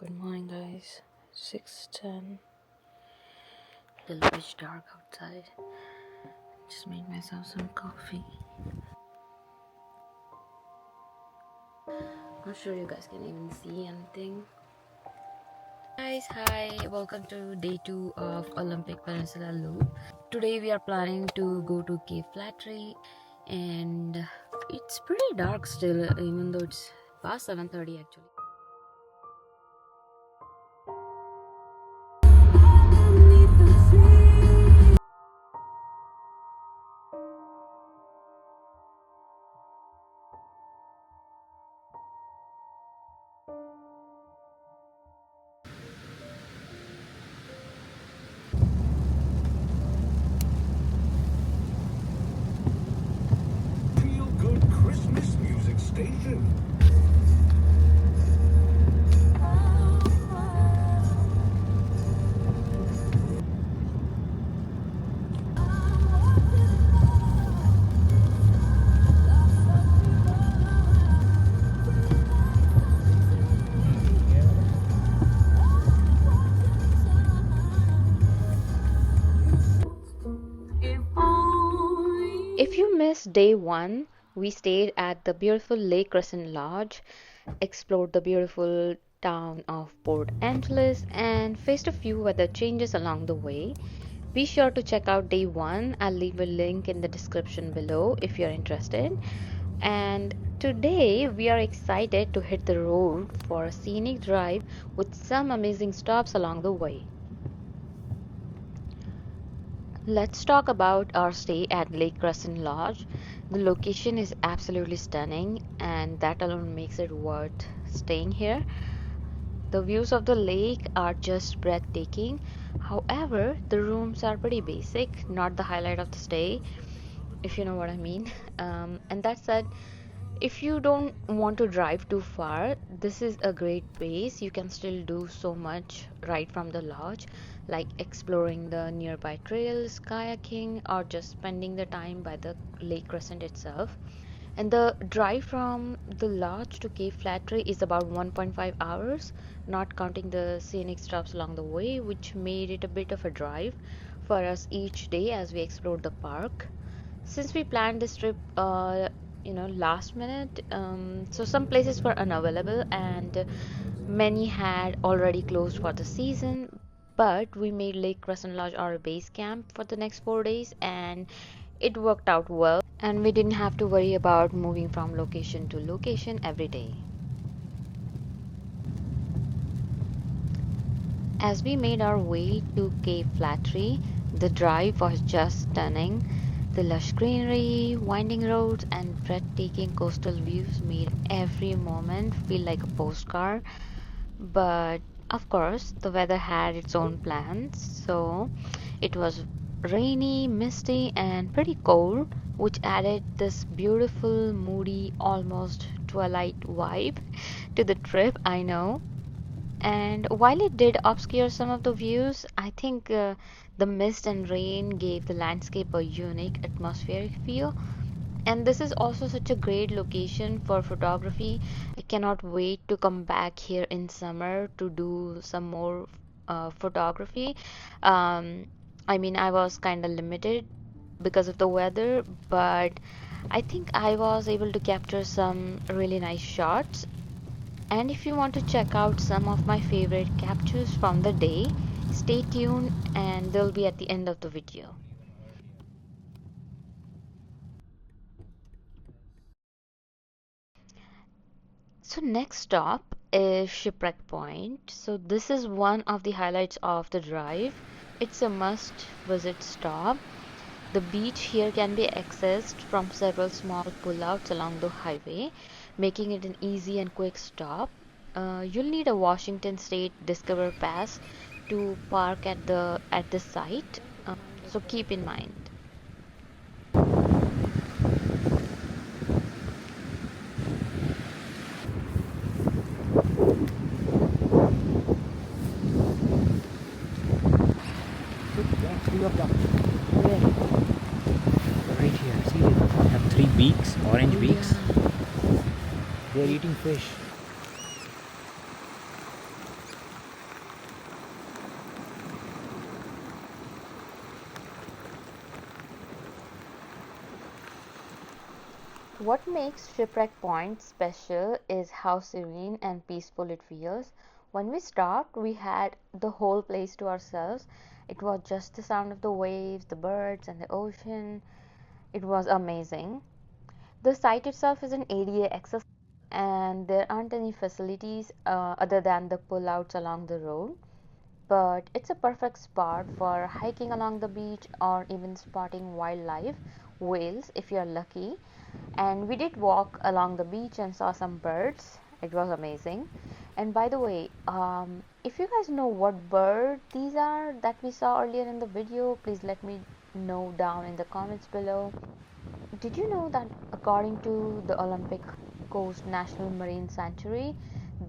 Good morning, guys. 6:10. A little bit dark outside. Just made myself some coffee. Not sure you guys can even see anything. Guys, hi. Welcome to day 2 of Olympic Peninsula Loop. Today we are planning to go to Cape Flattery, and it's pretty dark still, even though it's past 7:30 actually. Feel good Christmas music station. If you missed day 1, we stayed at the beautiful Lake Crescent Lodge, explored the beautiful town of Port Angeles, and faced a few weather changes along the way. Be sure to check out day 1. I'll leave a link in the description below if you're interested. And today we are excited to hit the road for a scenic drive with some amazing stops along the way. Let's talk about our stay at Lake Crescent Lodge. The location is absolutely stunning, and that alone makes it worth staying here. The views of the lake are just breathtaking. However, the rooms are pretty basic, not the highlight of the stay, if you know what I mean. And that said, if you don't want to drive too far, this is a great place. You can still do so much right from the lodge, like exploring the nearby trails, kayaking, or just spending the time by the Lake Crescent itself. And the drive from the lodge to Cape Flattery is about 1.5 hours, not counting the scenic stops along the way, which made it a bit of a drive for us each day as we explored the park. Since we planned this trip last minute, so some places were unavailable and many had already closed for the season, but we made Lake Crescent Lodge our base camp for the next 4 days, and it worked out well, and we didn't have to worry about moving from location to location every day. As we made our way to Cape Flattery, the drive was just stunning. The lush greenery, winding roads, and breathtaking coastal views made every moment feel like a postcard. But of course, the weather had its own plans, so it was rainy, misty, and pretty cold, which added this beautiful, moody, almost twilight vibe to the trip, I know. And while it did obscure some of the views, I think the mist and rain gave the landscape a unique atmospheric feel. And this is also such a great location for photography. I cannot wait to come back here in summer to do some more photography. Um, I mean, I was kind of limited because of the weather, but I think I was able to capture some really nice shots. And if you want to check out some of my favorite captures from the day, stay tuned and they'll be at the end of the video. So next stop is Shipwreck Point. So this is one of the highlights of the drive. It's a must visit stop. The beach here can be accessed from several small pullouts along the highway, making it an easy and quick stop. You'll need a Washington State Discover Pass to park at the site, so keep in mind. Three of them. Right here, see they have three beaks, orange beaks. They are eating fish. What makes Shipwreck Point special is how serene and peaceful it feels. When we stopped, we had the whole place to ourselves. It was just the sound of the waves, the birds, and the ocean. It was amazing. The site itself is an ADA access, and there aren't any facilities other than the pullouts along the road. But it's a perfect spot for hiking along the beach or even spotting wildlife, whales if you're lucky. And we did walk along the beach and saw some birds. It was amazing. And by the way, if you guys know what bird these are that we saw earlier in the video, please let me know down in the comments below. Did you know that according to the Olympic Coast National Marine Sanctuary,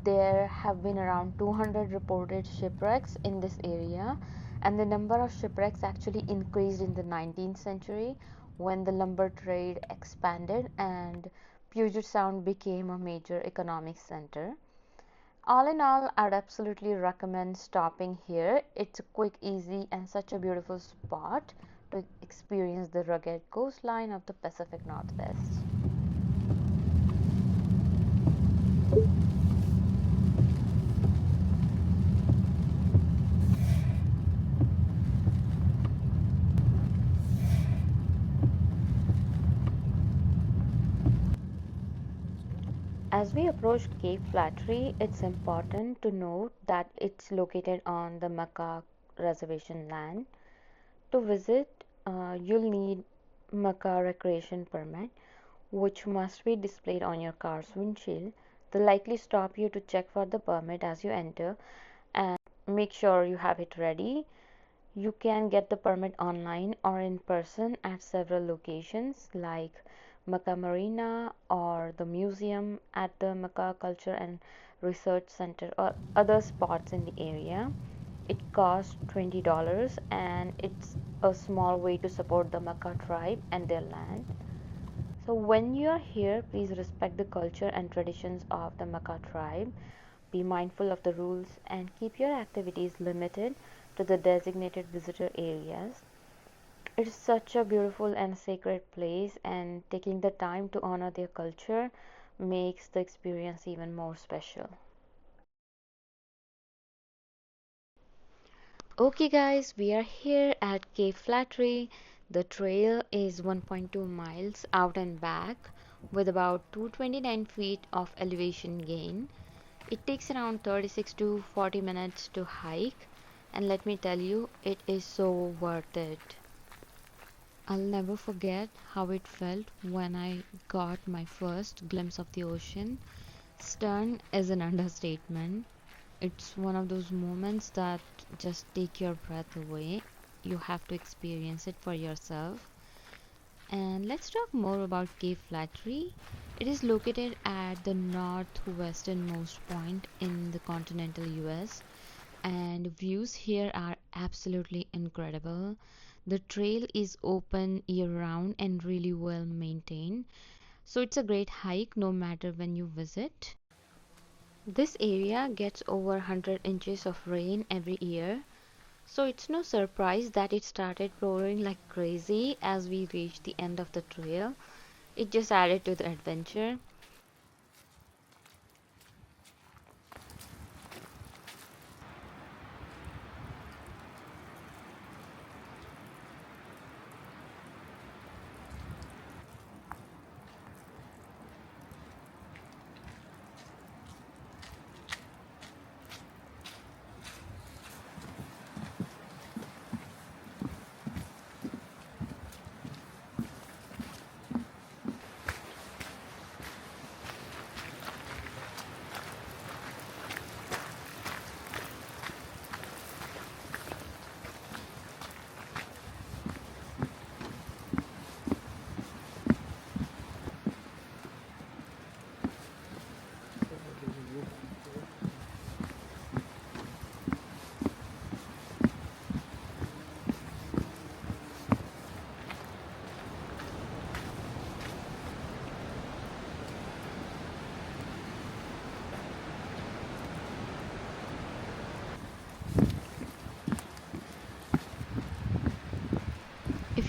there have been around 200 reported shipwrecks in this area, and the number of shipwrecks actually increased in the 19th century when the lumber trade expanded and Puget Sound became a major economic center. All in all, I'd absolutely recommend stopping here. It's a quick, easy, and such a beautiful spot to experience the rugged coastline of the Pacific Northwest. As we approach Cape Flattery, it's important to note that it's located on the Makah Reservation land. To visit, you'll need Makah recreation permit, which must be displayed on your car's windshield. They'll likely stop you to check for the permit as you enter and make sure you have it ready. You can get the permit online or in person at several locations like Makah Marina or the museum at the Makah Culture and Research Center or other spots in the area. It costs $20 and it's a small way to support the Makah tribe and their land. So when you are here, please respect the culture and traditions of the Makah tribe. Be mindful of the rules and keep your activities limited to the designated visitor areas. It's such a beautiful and sacred place, and taking the time to honor their culture makes the experience even more special. Okay, guys, we are here at Cape Flattery. The trail is 1.2 miles out and back with about 229 feet of elevation gain. It takes around 36 to 40 minutes to hike, and let me tell you, it is so worth it. I'll never forget how it felt when I got my first glimpse of the ocean. Stun is an understatement. It's one of those moments that just take your breath away. You have to experience it for yourself. And let's talk more about Cape Flattery. It is located at the northwesternmost point in the continental US, and views here are absolutely incredible. The trail is open year round and really well maintained, so it's a great hike no matter when you visit. This area gets over 100 inches of rain every year, so it's no surprise that it started pouring like crazy as we reached the end of the trail. It just added to the adventure.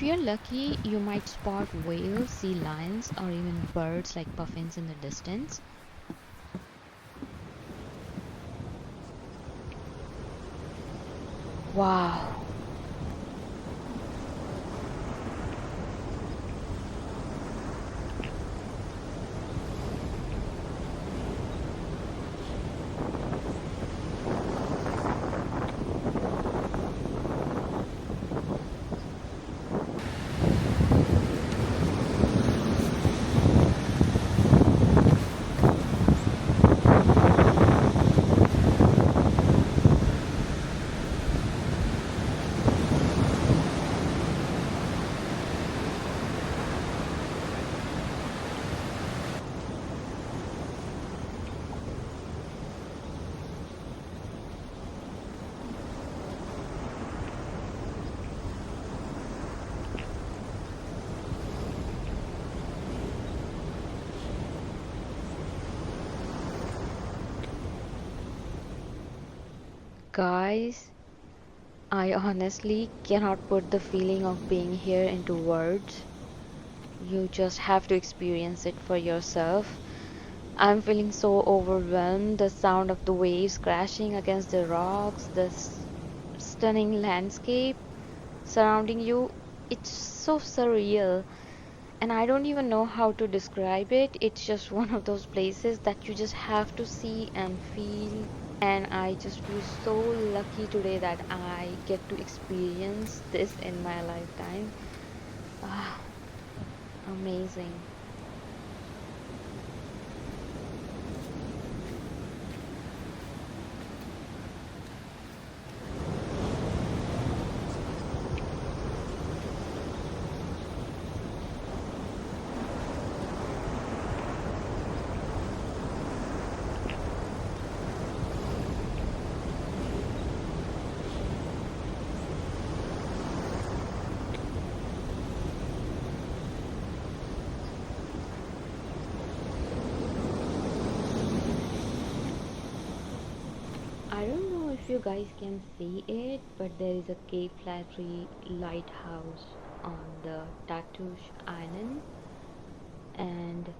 you're lucky, you might spot whales, sea lions, or even birds like puffins in the distance. Wow. Guys, I honestly cannot put the feeling of being here into words. You just have to experience it for yourself. I'm feeling so overwhelmed. The sound of the waves crashing against the rocks, the stunning landscape surrounding you, it's so surreal. And I don't even know how to describe it. It's just one of those places that you just have to see and feel. And I just feel so lucky today that I get to experience this in my lifetime. Ah, amazing. I don't know if you guys can see it, but there is a Cape Flattery lighthouse on the Tatoosh Island, and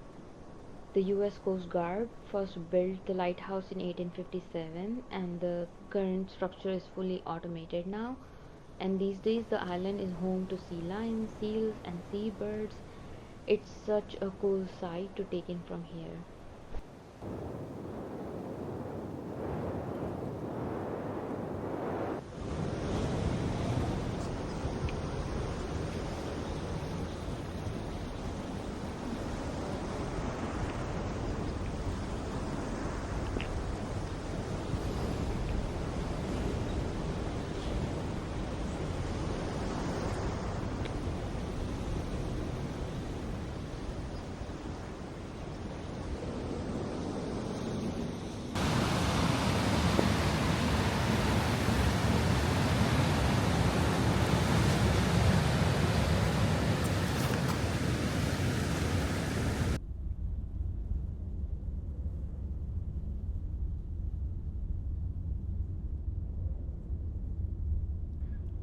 the US Coast Guard first built the lighthouse in 1857, and the current structure is fully automated now. And these days, the island is home to sea lions, seals, and seabirds. It's such a cool sight to take in from here.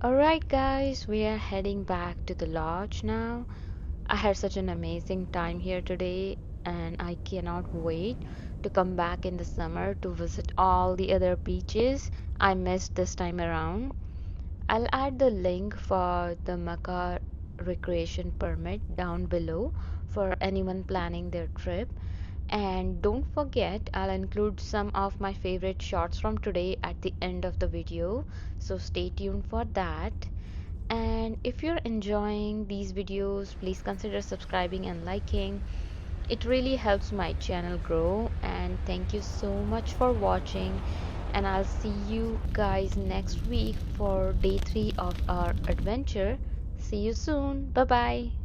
Alright, guys, we are heading back to the lodge now. I had such an amazing time here today, and I cannot wait to come back in the summer to visit all the other beaches I missed this time around. I'll add the link for the Makah recreation permit down below for anyone planning their trip. And don't forget, I'll include some of my favorite shots from today at the end of the video, so stay tuned for that. And if you're enjoying these videos, please consider subscribing and liking. It really helps my channel grow. And thank you so much for watching. And I'll see you guys next week for day 3 of our adventure. See you soon. Bye bye.